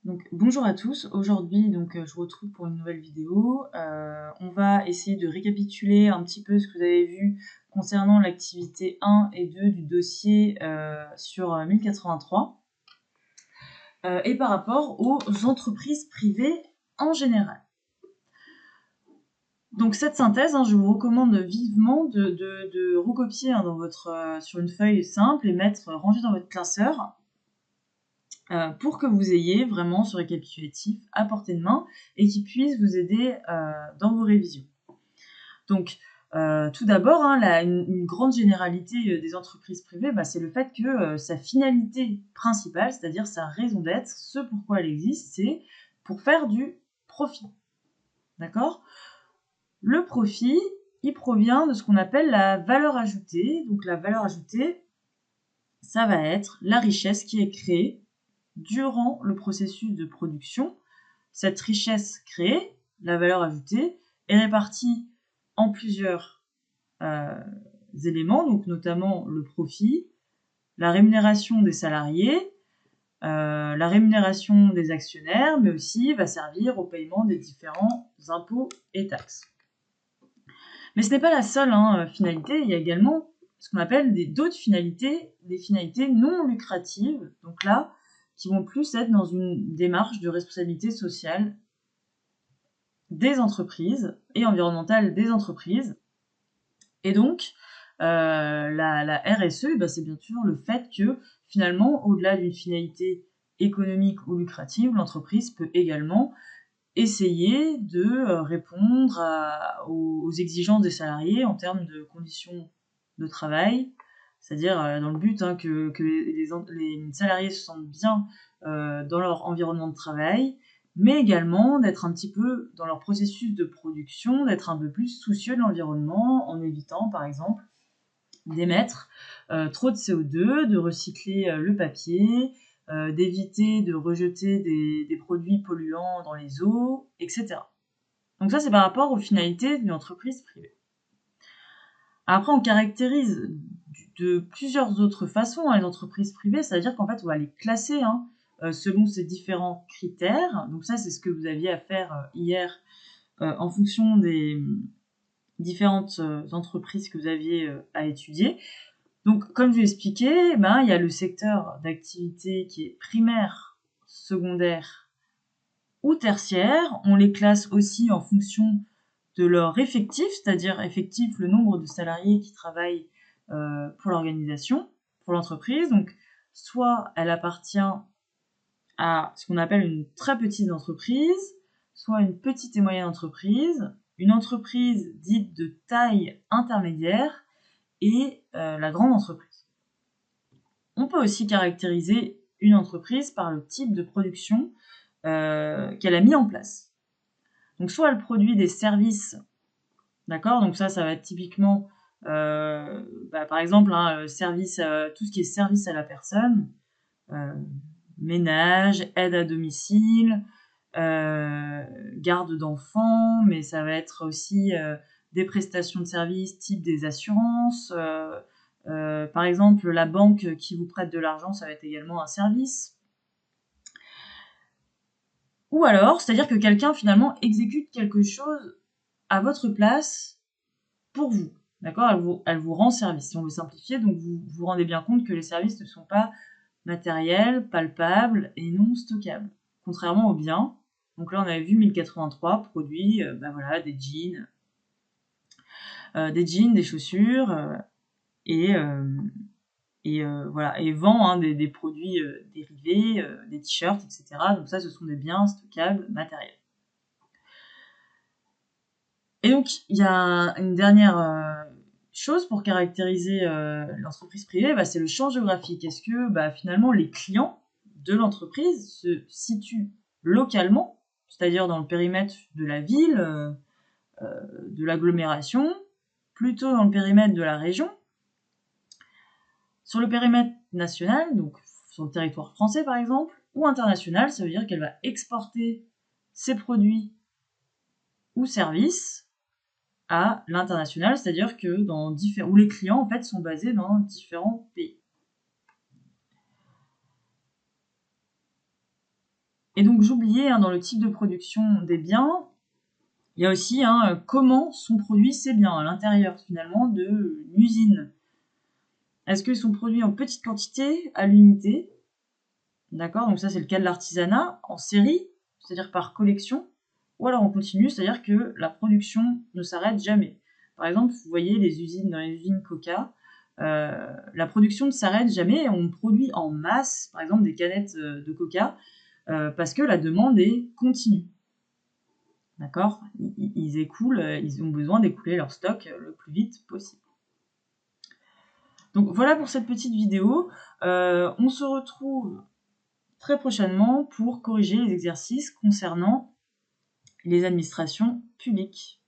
Donc, bonjour à tous. Aujourd'hui, je vous retrouve pour une nouvelle vidéo. On va essayer de récapituler un petit peu ce que vous avez vu concernant l'activité 1 et 2 du dossier sur 1083 et par rapport aux entreprises privées en général. Donc cette synthèse, je vous recommande vivement de recopier sur une feuille simple et ranger dans votre classeur. Pour que vous ayez vraiment ce récapitulatif à portée de main et qui puisse vous aider dans vos révisions. Donc, tout d'abord, une grande généralité des entreprises privées, c'est le fait que sa finalité principale, c'est-à-dire sa raison d'être, ce pourquoi elle existe, c'est pour faire du profit. D'accord ? Le profit, il provient de ce qu'on appelle la valeur ajoutée. Donc, la valeur ajoutée, ça va être la richesse qui est créée durant le processus de production. Cette richesse créée, la valeur ajoutée, est répartie en plusieurs éléments, donc notamment le profit, la rémunération des salariés, la rémunération des actionnaires, mais aussi va servir au paiement des différents impôts et taxes. Mais ce n'est pas la seule finalité, il y a également ce qu'on appelle d'autres finalités, des finalités non lucratives, donc là, qui vont plus être dans une démarche de responsabilité sociale des entreprises et environnementale des entreprises. Et donc, la RSE, c'est bien sûr le fait que, finalement, au-delà d'une finalité économique ou lucrative, l'entreprise peut également essayer de répondre aux exigences des salariés en termes de conditions de travail, c'est-à-dire dans le but que les salariés se sentent bien dans leur environnement de travail, mais également d'être un petit peu dans leur processus de production, d'être un peu plus soucieux de l'environnement en évitant par exemple d'émettre trop de CO2, de recycler le papier, d'éviter de rejeter des produits polluants dans les eaux, etc. Donc ça, c'est par rapport aux finalités d'une entreprise privée. Après, on caractérise de plusieurs autres façons les entreprises privées, c'est-à-dire qu'en fait, on va les classer selon ces différents critères. Donc ça, c'est ce que vous aviez à faire hier en fonction des différentes entreprises que vous aviez à étudier. Donc, comme je l'ai expliqué, il y a le secteur d'activité qui est primaire, secondaire ou tertiaire. On les classe aussi en fonction de leur effectif, c'est-à-dire effectif, le nombre de salariés qui travaillent pour l'organisation, pour l'entreprise. Donc, soit elle appartient à ce qu'on appelle une très petite entreprise, soit une petite et moyenne entreprise, une entreprise dite de taille intermédiaire et la grande entreprise. On peut aussi caractériser une entreprise par le type de production qu'elle a mis en place. Donc soit elle produit des services, d'accord, donc ça va être typiquement, par exemple, service, tout ce qui est service à la personne, ménage, aide à domicile, garde d'enfants, mais ça va être aussi des prestations de services type des assurances. Par exemple, la banque qui vous prête de l'argent, ça va être également un service. Ou alors, c'est-à-dire que quelqu'un finalement exécute quelque chose à votre place pour vous. D'accord ? Elle vous rend service. Si on veut simplifier, donc vous vous rendez bien compte que les services ne sont pas matériels, palpables et non stockables. Contrairement aux biens. Donc là, on avait vu 1083 produits, des jeans, des chaussures, et vend des produits dérivés, des t-shirts, etc. Donc ça, ce sont des biens stockables matériels. Et donc, il y a une dernière chose pour caractériser l'entreprise privée, c'est le champ géographique. Est-ce que finalement les clients de l'entreprise se situent localement, c'est-à-dire dans le périmètre de la ville, de l'agglomération, plutôt dans le périmètre de la région, sur le périmètre national, donc sur le territoire français par exemple, ou international, ça veut dire qu'elle va exporter ses produits ou services à l'international, c'est-à-dire que où les clients en fait sont basés dans différents pays. Et donc j'oubliais, dans le type de production des biens, il y a aussi comment sont produits ces biens à l'intérieur finalement d'une usine. Est-ce qu'ils sont produits en petite quantité, à l'unité? D'accord, donc ça c'est le cas de l'artisanat, en série, c'est-à-dire par collection, ou alors en continu, c'est-à-dire que la production ne s'arrête jamais. Par exemple, vous voyez les usines, dans les usines Coca, la production ne s'arrête jamais, on produit en masse, par exemple des canettes de Coca, parce que la demande est continue. D'accord, ils écoulent, ils ont besoin d'écouler leur stock le plus vite possible. Donc voilà pour cette petite vidéo. On se retrouve très prochainement pour corriger les exercices concernant les administrations publiques.